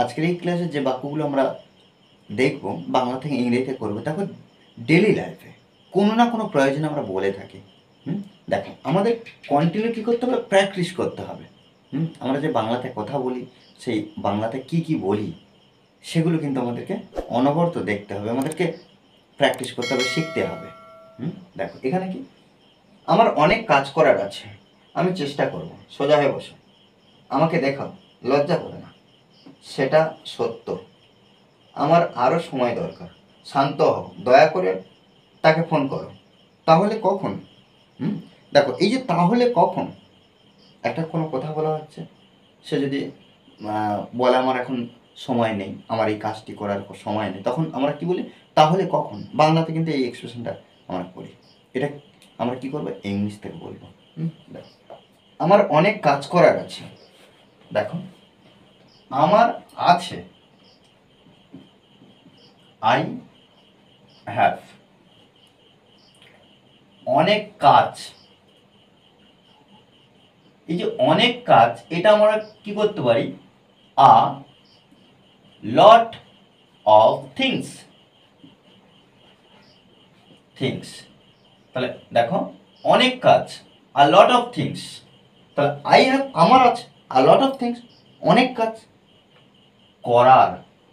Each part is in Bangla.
আজকের এই ক্লাসে যে বাক্যগুলো আমরা দেখব বাংলা থেকে ইংরেজিতে করবো, তারপর ডেলি লাইফে কোনো না কোনো প্রয়োজনে আমরা বলে থাকি। দেখো, আমাদের কন্টিনিউ কী করতে হবে? প্র্যাকটিস করতে হবে। আমরা যে বাংলাতে কথা বলি, সেই বাংলাতে কি কি বলি সেগুলো কিন্তু আমাদেরকে অনবরত দেখতে হবে, আমাদেরকে প্র্যাকটিস করতে হবে, শিখতে হবে। দেখো এখানে কি, আমার অনেক কাজ করার আছে, আমি চেষ্টা করব। সোজা হয়ে বসো, আমাকে দেখাও, লজ্জা করে না, সেটা সত্য। আমার আরও সময় দরকার, শান্ত হও, দয়া করে তাকে ফোন করো। তাহলে কখন? দেখো, এই যে তাহলে কখন, একটা কোনো কথা বলা হচ্ছে, সে যদি বলে আমার এখন সময় নেই, আমার এই কাজটি করার সময় নেই, তখন আমরা কি বলি? তাহলে কখন। বাংলাতে কিন্তু এই এক্সপ্রেশনটা আমরা করি। এটা আমরা কি করবো? ইংলিশ থেকে বলবো। দেখো, আমার অনেক কাজ করার আছে। দেখো, আমার আছে, আই হ্যাভ। অনেক কাজ, এই যে অনেক কাজ, এটা আমরা কি করতে পারি? আ লট অফ থিংস। তাহলে দেখো, অনেক কাজ, আ লট অফ থিংস। তাহলে আই হ্যাভ, আমার আছে, আ লট অফ থিংস, অনেক কাজ করার,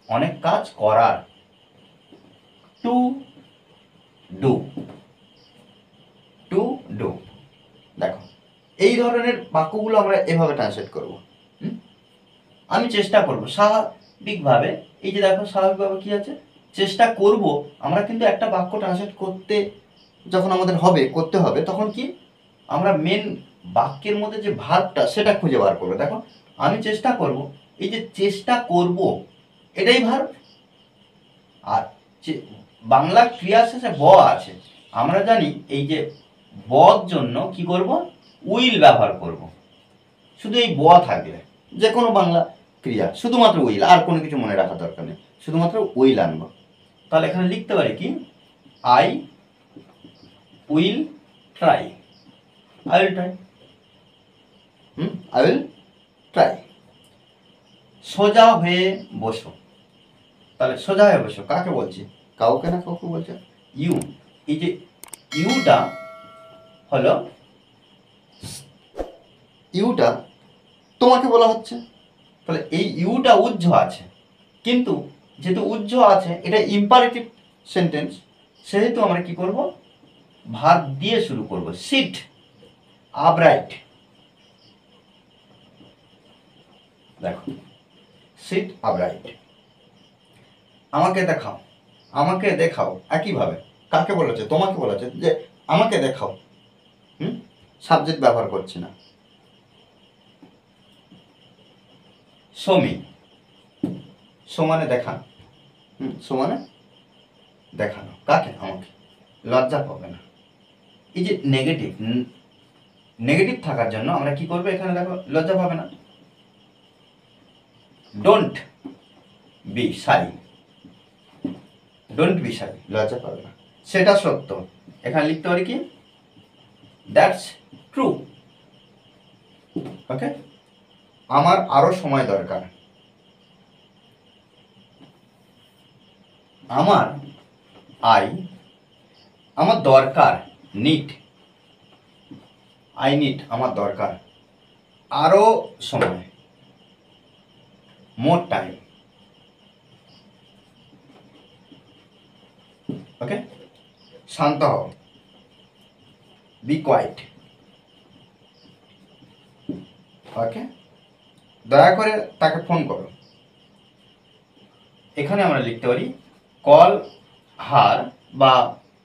অনেক কাজ করার। To do, to do. দেখো, এই ধরনের বাক্যগুলো আমরা এভাবে ট্রান্সলেট করব। আমি চেষ্টা করব স্বাভাবিকভাবে। এই যে দেখো, স্বাভাবিকভাবে কি আছে? চেষ্টা করব। আমরা কিন্তু একটা বাক্য ট্রান্সলেট করতে যখন আমাদের করতে হবে, তখন কি আমরা মেন বাক্যের মধ্যে যে ভার্বটা সেটা খুঁজে বার করবো। দেখো, আমি চেষ্টা করব, এই যে চেষ্টা করব এটাই ভার্ব। আর বাংলা ক্রিয়া শেষে ব আছে, আমরা জানি এই যে বর জন্য কি করব? উইল ব্যবহার করব। শুধু এই ব থাকলে যে কোনো বাংলা ক্রিয়া শুধুমাত্র উইল, আর কোনো কিছু মনে রাখার দরকার নেই, শুধুমাত্র উইল আনবো। তাহলে এখানে লিখতে পারি কি? I will try. I will try. I will try. সোজা হয়ে বসো। তাহলে সোজা হয়ে বসো কাকে বলছি? কাউকে না কাউকে বলছে। ইউ, এই যে ইউটা হলো, ইউটা তোমাকে বলা হচ্ছে। তাহলে এই ইউটা উজ্জ আছে, কিন্তু যেহেতু উজ্জ আছে, এটা ইম্পারেটিভ সেন্টেন্স, সেহেতু আমরা কি করব? ভার্ব দিয়ে শুরু করব। Sit upright. দেখো, সিট আপরাইট। আমাকে দেখাও, আমাকে দেখাও একইভাবে কাকে বলেছে? তোমাকে বলেছে যে আমাকে দেখাও। সাবজেক্ট ব্যবহার করছি না। সমি, সমানে দেখানো। সমানে দেখানো কাকে? আমাকে। লজ্জা পাবে না। এই যে নেগেটিভ, নেগেটিভ থাকার জন্য আমরা কি করবো? এখানে দেখো, লজ্জা পাবে না। Don't be shy. Don't be shy, লজ্জা পাবে না, সেটা সত্য। এখানে লিখতে পারি কি? That's true. ওকে। আমার আরো সময় দরকার। আমার আমার দরকার, নিড। আই নিড, আমার দরকার। আরো সময়, মোর টাইম। ওকে। শান্ত হও, বি কোয়াইট। ওকে। দয়া করে তাকে ফোন করো। এখানে আমরা লিখতে পারি কল হার, বা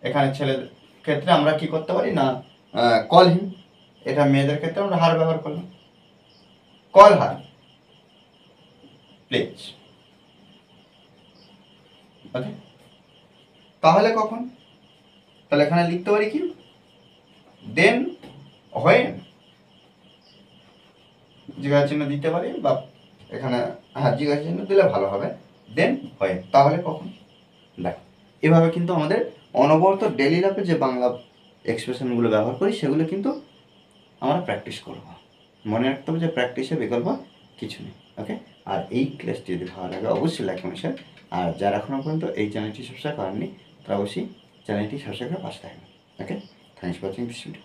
এখানে ছেলের ক্ষেত্রে আমরা কি করতে পারি না, কল হিম। এটা মেয়েদের ক্ষেত্রে আমরা হার ব্যবহার করলাম। Call her please. ওকে। তাহলে কখন? তাহলে এখানে লিখতে পারি কি? Then when. জিজ্ঞাসা চিহ্ন দিতে পারি, বা এখানে জিজ্ঞাসা চিহ্ন দিলে ভালো হবে। দেন হোয়েন, তাহলে কখন। দেখ, এভাবে কিন্তু আমাদের অনবরত ডেলি লাইফে যে বাংলা এক্সপ্রেশনগুলো ব্যবহার করি সেগুলো কিন্তু আমরা প্র্যাকটিস করব। মনে রাখতে হবে যে প্র্যাকটিসের বিকল্প কিছু নেই। ওকে, আর এই ক্লাসটি যদি ভালো লাগে অবশ্যই লাইক কমেন্ট শেয়ার, আর যারা এখনও পর্যন্ত এই চ্যানেলটি সাবস্ক্রাইব করেননি তারা অবশ্যই চ্যানেলটি সাবস্ক্রাইব করে পাশে থাকবেন। Okay, thanks for watching this video.